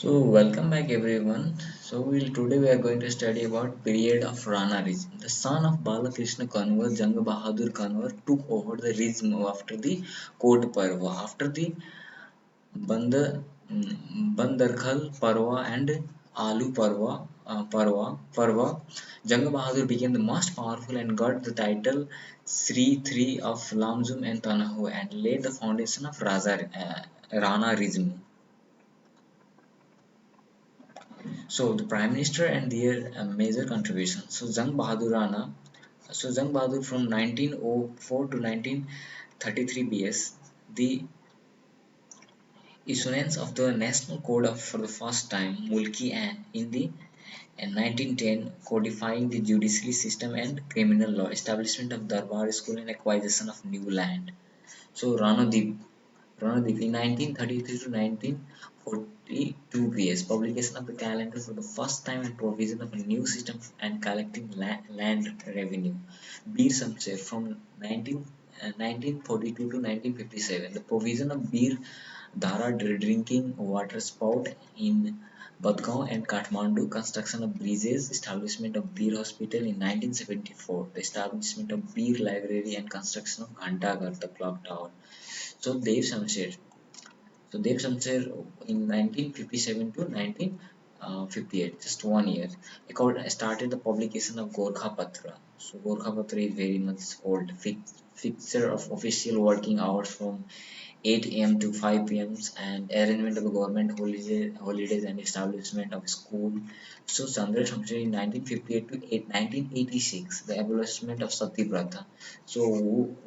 So welcome back everyone. Today we are going to study about period of Rana regime. The son of Balakrishna Kanwar, Jang Bahadur Kanwar took over the regime after the Kot Parva, after the Band Bandarkhal Parva and Alu Parva. Jang Bahadur became the most powerful and got the title Sri Three of Lamjung and Tanahu and laid the foundation of Rana regime. So the Prime Minister and their major contributions. Jang Bahadur from 1904 to 1933 BS, the issuance of the National Code of for the first time, Mulki and in the in 1910 codifying the judiciary system and criminal law, establishment of Darbar School and acquisition of new land. So Ranadip in 1933 to 1942 BS, publication of the calendar for the first time and provision of a new system and collecting land revenue. Bir Samser from 1942 to 1957, the provision of Bir Dhara drinking water spout in Badgaon and Kathmandu, construction of bridges, establishment of Bir Hospital in 1974, the establishment of Bir Library and construction of Ghantaghar, the clock tower. So Dev Shamsher. So Dev Shamsher in 1957 to 1958, just 1 year, started the publication of Gorkha Patra. So Gorkha Patra is very much old, fixture of official working hours from 8 a.m. to 5 p.m. and arrangement of government holidays and establishment of school. So Chandra Shamsher in 1958 to 1986, the abolishment of Sati Pratha. So who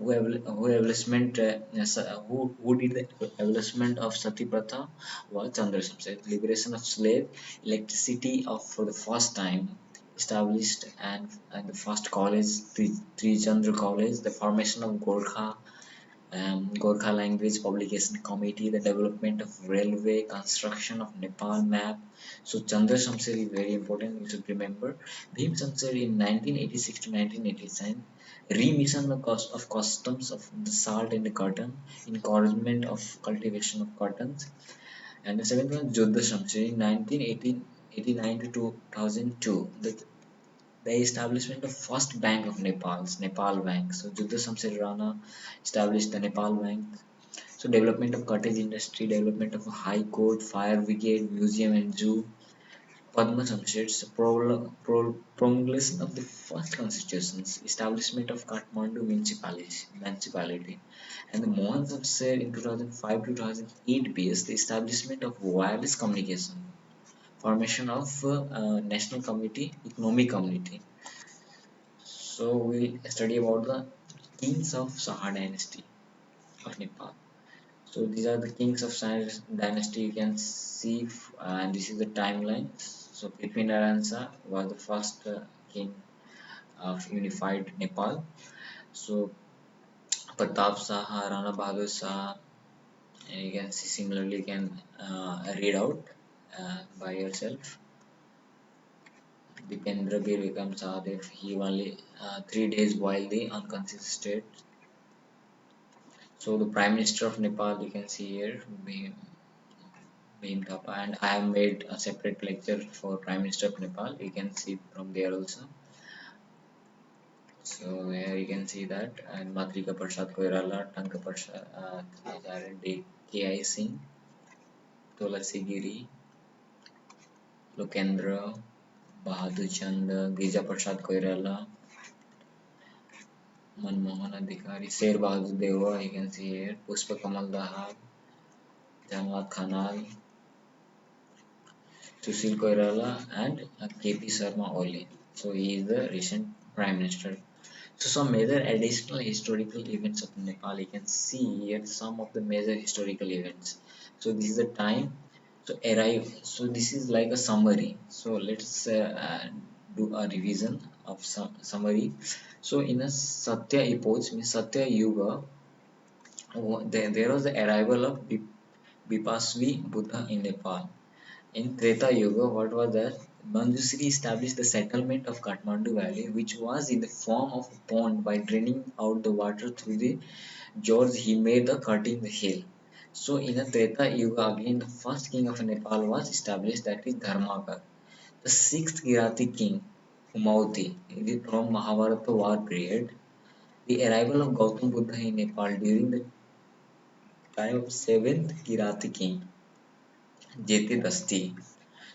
did the abolishment of Sati Pratha was Chandra Shamsher. Liberation of slave, electricity of for the first time established and the first college, Trichandra College, the formation of Gorkha Language Publication Committee, the development of railway, construction of Nepal map. So Chandra Shamsher is very important, you should remember. Bhim Shamsher in 1986 to 1987, remission of cost of customs of the salt and the cotton, encouragement of cultivation of cottons. And the seventh one, Jodha Shamsher in 1989 to 2002, the establishment of first bank of Nepal Bank. So Judha Shamsher Rana established the Nepal Bank. So development of cottage industry, development of a high court, fire brigade, museum and zoo. Padma Shamsher's promulgation of the first constitutions, establishment of Kathmandu municipality, and the Mohan Shamsher in 2005 to 2008 based the establishment of wireless communication, formation of national committee, economic community. So we'll study about the kings of Saha dynasty of Nepal. So these are the kings of Saha dynasty. You can see, and this is the timeline. So Prithviraj Shah was the first king of unified Nepal. So Pratap Saha, Rana Bahadur Shah, and you can see similarly. You can read out by yourself. Dipendra Bir Vikram Sahadev. He only 3 days while the unconscious state. So the Prime Minister of Nepal, you can see here, Bhim Thapa, and I have made a separate lecture for Prime Minister of Nepal. You can see from there also. So here you can see that, and Matrika Prasad Koirala, Tanka Prasad, K.I. Singh, Tulasi Giri, Lokendra, Bahadur Chand, Girija Prasad Koirala, Manmohan Adhikari, Sher Bahadur Deva, you can see here, Pushpa Kamal Dahab, Jamaat Khanal, Sushil Koirala and KP Sharma Oli. So he is the recent Prime Minister. So some major additional historical events of Nepal. You can see here some of the major historical events. So this is the time. So arrive. So this is like a summary. So let's do a revision of some summary. So in a Satya epoch, means Satya Yuga, there was the arrival of Bipasvi Buddha in Nepal. In Treta Yuga, what was that? Manjusri established the settlement of Kathmandu Valley, which was in the form of a pond by draining out the water through the gorge he made the cutting the hill. So in the Treta Yuga again, the first king of Nepal was established, that is Dharmakar. The sixth Kirati king, Humauti, is from Mahabharata war period. The arrival of Gautam Buddha in Nepal during the time of seventh Kirati king, Jete Dasti.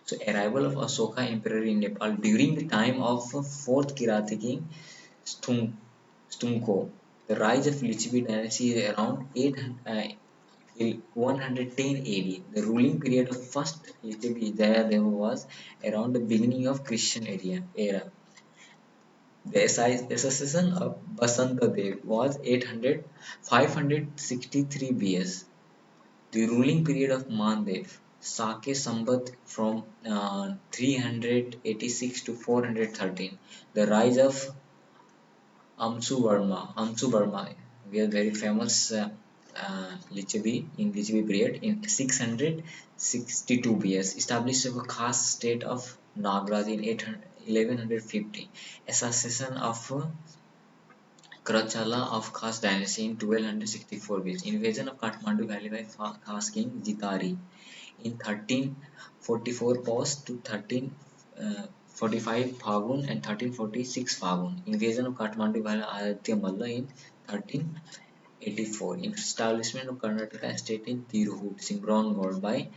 So arrival of Asoka emperor in Nepal during the time of fourth Kirati king, Stung, Stunko. The rise of Lichivi dynasty is around 110 AD. The ruling period of first Lichivi Jayadeva was around the beginning of Christian era. The assassination of Basantadev was 563 BS. The ruling period of Mandev, Sake Sambat from 386 to 413. The rise of Amsu Burma, we are very famous Lichavi in Lichavi period in 662 BS. Established a caste state of Nagraj in 1150. Assassination of Krachala of Khas dynasty in 1264 BC. Invasion of Kathmandu Valley by Khas king Jitari in 1344 POS to 1345 Phagun and 1346 Phagun. Invasion of Kathmandu by Aditya Malla in 1384. Establishment of Karnataka state in Tirhut, Simrangarh by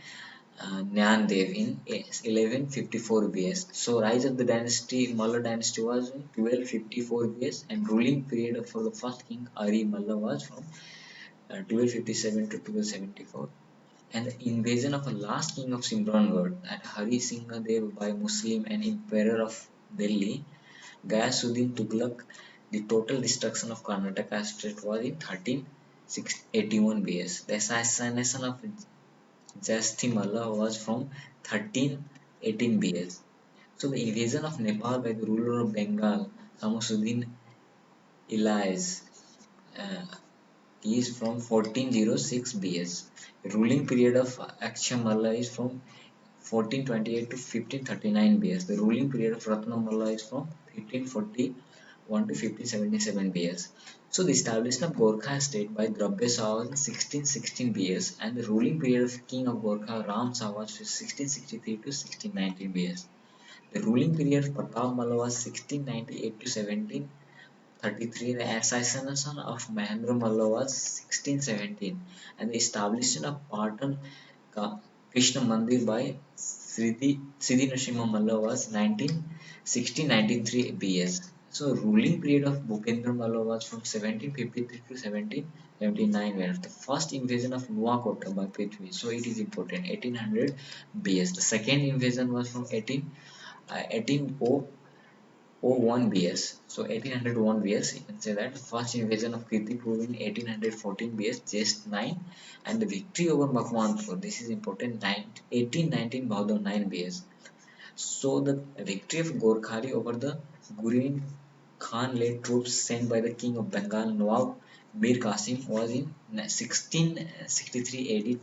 Nyandev in 1154 BS. So rise of the dynasty, Malla dynasty was in 1254 BS, and ruling period for the first king Ari Malla was from 1257 to 1274. And the invasion of the last king of Simrangarh at Hari Singh Dev by Muslim and Emperor of Delhi, Ghayasuddin Tughlaq. The total destruction of Karnataka state was in 1381 BS. The assassination of Jasthimala was from 1318 BS. So the invasion of Nepal by the ruler of Bengal, Samusuddin Ilaiz, uh, is from 1406 BS. The ruling period of Akshamala is from 1428 to 1539 BS. The ruling period of Ratnamala is from 1541 to 1577 BS. So the establishment of Gorkha state by Drabya Shah was in 1616 BS, and the ruling period of King of Gorkha Ram Shah was 1663 to 1619 BS. The ruling period of Pratap Malla was 1698 to 1733. The assassination of Mahendra Malla was 1617, and the establishment of Patan Krishna Mandir by Siddhi Narasimha Malla was 1916-93 BS. So ruling period of Bhupendra Malla was from 1753 to 1779, where the first invasion of Nuwakota by Prithvi. So it is important, 1800 BS. The second invasion was from 1801 BS. So 1801 BS, you can say that. First invasion of Kirtipur in 1814 BS, just 9, and the victory over Makwanpur. This is important, 1819 Bhadar 9 BS. So the victory of Gorkhali over the Gureen Khan-led troops sent by the King of Bengal Nawab Mir Qasim was in 1663 AD,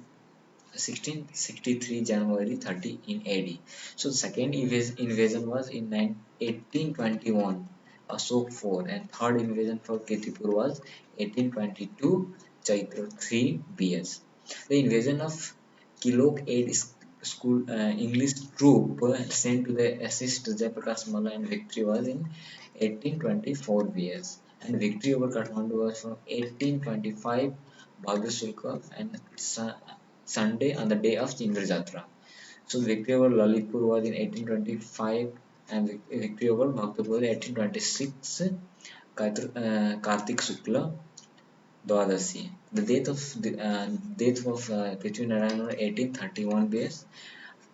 1663 January 30 in AD. So the second invasion was in 1821 Ashok 4, and third invasion for Kirtipur was 1822 Chaitra 3 BS. The invasion of Kilok aid school English troop sent to the assist Jayaprakash Malla and victory was in 1824 BS, and victory over Kathmandu was from 1825 Bhadur Shulka and Sunday on the day of Chandra Jatra. So victory over Lalitpur was in 1825, and victory over Bhaktapur in 1826 Kartik Shukla Dwadasi. The death of Prithvi Narayan on 1831 base.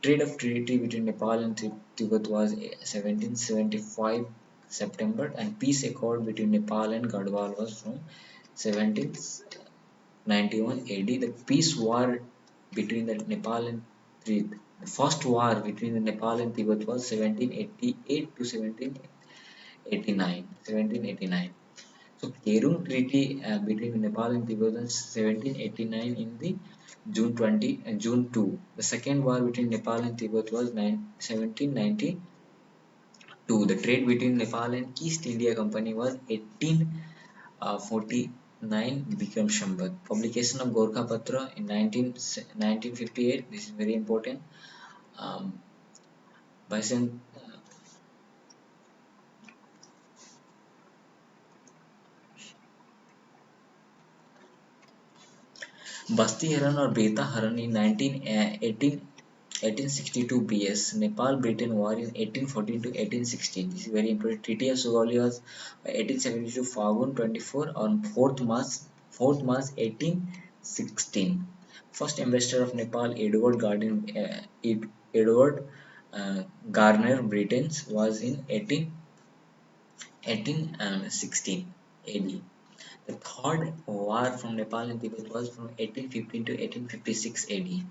Trade of treaty between Nepal and Tibet was 1775 September, and peace accord between Nepal and Garhwal was from 1791 AD. The peace war between the Nepal and Tibet. The first war between the Nepal and Tibet was 1788 to 1789. So Kerung Treaty between Nepal and Tibet was 1789 in the June 2. The second war between Nepal and Tibet was 1792. The trade between Nepal and East India Company was 1840. 9. Bikram Shambat. Publication of Gorkha Patra in 1958. This is very important. Um, Bison, Basti Haran or Beta Haran in 1862 BS. Nepal Britain War in 1814 to 1816. This is very important. Treaty of Sugauli was 1872 Fagun 24 on 4th March 1816. First ambassador of Nepal Edward Garner Britain was in 1816 AD. The third war from Nepal and Tibet was from 1815 to 1856 AD.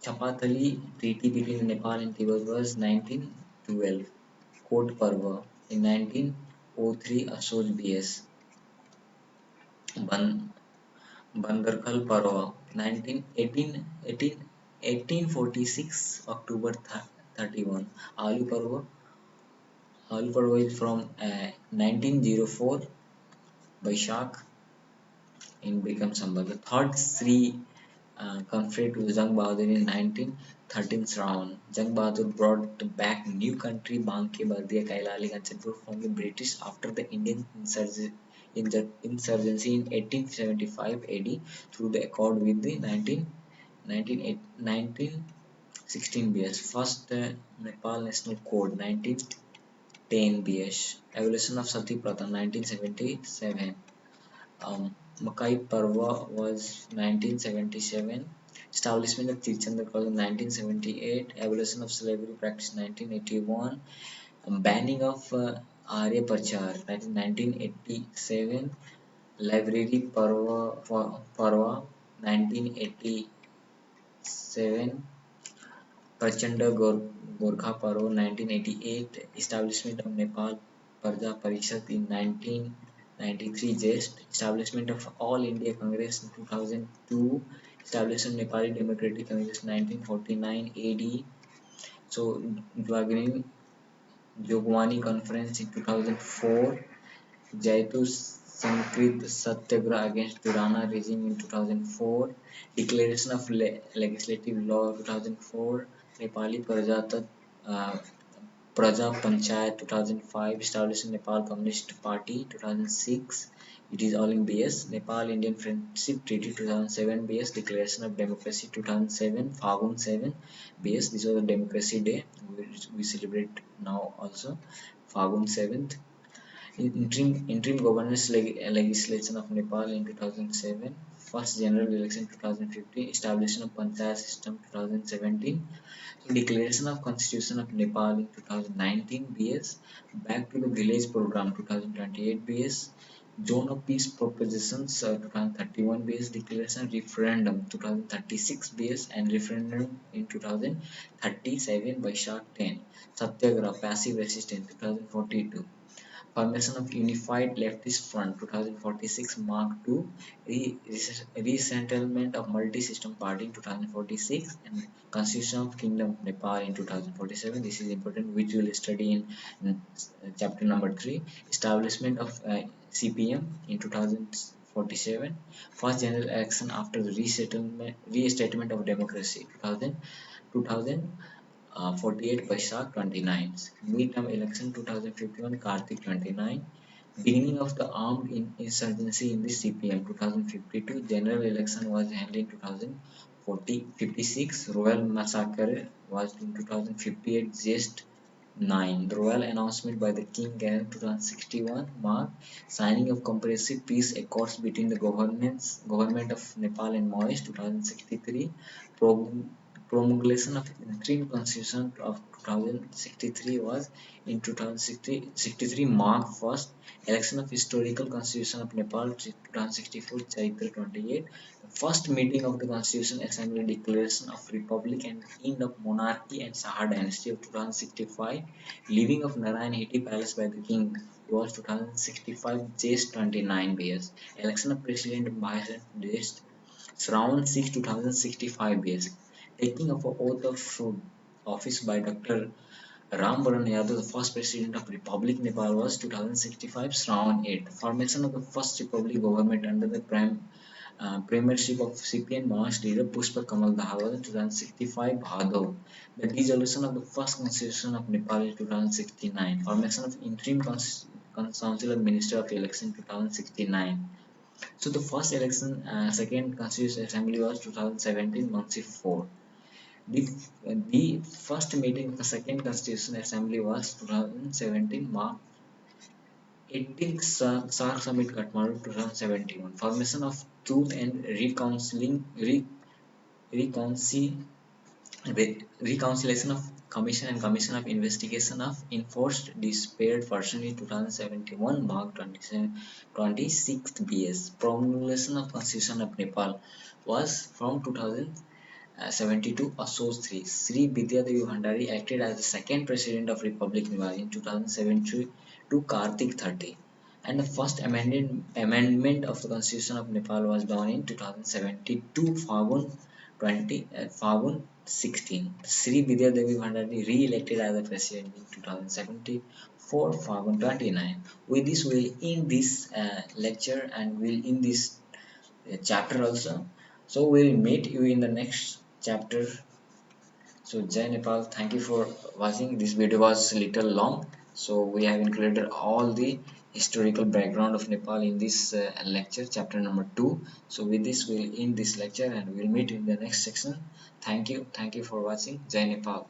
Chapatali Treaty between Nepal and Tibet was 1912. Kot Parva in 1903 Ashoj BS. Ban Bandarkal Parva 1846 October 31. Alu Parva Alu Parva is from 1904 Baishak in Bikram Sambhal. The third Sri conflict with Jang Bahadur in 1913 Shravan. Jang Bahadur brought back new country Banke Baldia Kailali Kanchanpur from the British after the Indian insurgency in 1875 AD through the accord with the 1916 BS. First Nepal National Code 1910 BS. Evolution of Sati Pratha 1977. Makai Parva was 1977. Establishment of Tirchandra College 1978. Abolition of slavery practice 1981. Banning of Arya Prachar that is 1987. Library Parva 1987. Prachanda Gorkha Parva 1988. Establishment of Nepal Praja Parishad in 1993. Just establishment of All India Congress in 2002. Establishment of Nepali Democratic Congress 1949 AD. So Jogwani Conference in 2004. Jaitu Sankrit Satyagraha against Durrani regime in 2004. Declaration of Legislative Law 2004. Nepali uh, Praja Panchayat 2005. Established Nepal Communist Party 2006. It is all in BS. Nepal Indian Friendship Treaty 2007 BS. Declaration of Democracy 2007. Fagun 7 BS. This was a Democracy Day which we celebrate now also. Fagun 7th. Interim governance legislation of Nepal in 2007. First general election 2015. Establishment of Panchayat system 2017. So declaration of Constitution of Nepal in 2019 BS. Back to the Village Program 2028 BS. Zone of Peace Propositions 2031 BS. Declaration Referendum 2036 BS and referendum in 2037 by Shark 10. Satyagraha Passive Resistance 2042. Formation of Unified Leftist Front 2046 Mark II, Resettlement of Multi-System Party in 2046, and Constitution of Kingdom of Nepal in 2047. This is important, which we will study in chapter number 3. Establishment of CPM in 2047. First general election after the restatement of democracy 2048 Vaishak 29. Midterm election 2051 Kartik 29. Beginning of the armed insurgency in the CPM 2052. General election was held in 2056. Royal massacre was in 2058. Just 9. The royal announcement by the King Ganem 2061 marked signing of comprehensive peace accords between the government of Nepal and Maoist 2063. Promulgation of interim constitution of 2063 was in 2063 mark first election of historical constitution of Nepal 2064 Chaitra 28. First meeting of the Constitution Assembly declaration of republic and end of monarchy and Shah dynasty of 2065. Leaving of Narayan Hiti Palace by the King was 2065 Just 29 BS. Election of President and Vice President Shravan 6 2065 BS. Taking of a oath of office by Dr. Ram Baran Yadav, the first president of Republic Nepal, was 2065 Shravan 8. Formation of the first republic government under the premiership of CPN Maharashtra leader Pushpa Kamal Dahal was in 2065 Bhadav. The dissolution of the first constitution of Nepal in 2069. Formation of interim council of minister of election 2069. So the first election, second constitutional assembly was 2017 Mansi 4. The, the first meeting of the second constitutional assembly was 2017 March 18th SAARC Summit Kathmandu 2071. Formation of Truth and Reconciliation Reconciliation of Commission and Commission of Investigation of Enforced Disappeared Person in 2071 Mark 26th BS. Promulgation of Constitution of Nepal was from 2072 Ashok 3. Sri Vidya Devi Bhandari acted as the second President of Republic Nepal in 2073 to Kartik 30. And the first amendment of the Constitution of Nepal was done in 2072 Fagun 16. Sri Vidya Devi Bhandari re-elected as the President in 2074 Fagun 29. With this, we'll end this lecture and we'll end this chapter also. So we'll meet you in the next chapter. So Jai Nepal, thank you for watching. This video was a little long, so we have included all the historical background of Nepal in this lecture, chapter number 2. So with this, we'll end this lecture and we'll meet in the next section. Thank you for watching. Jai Nepal.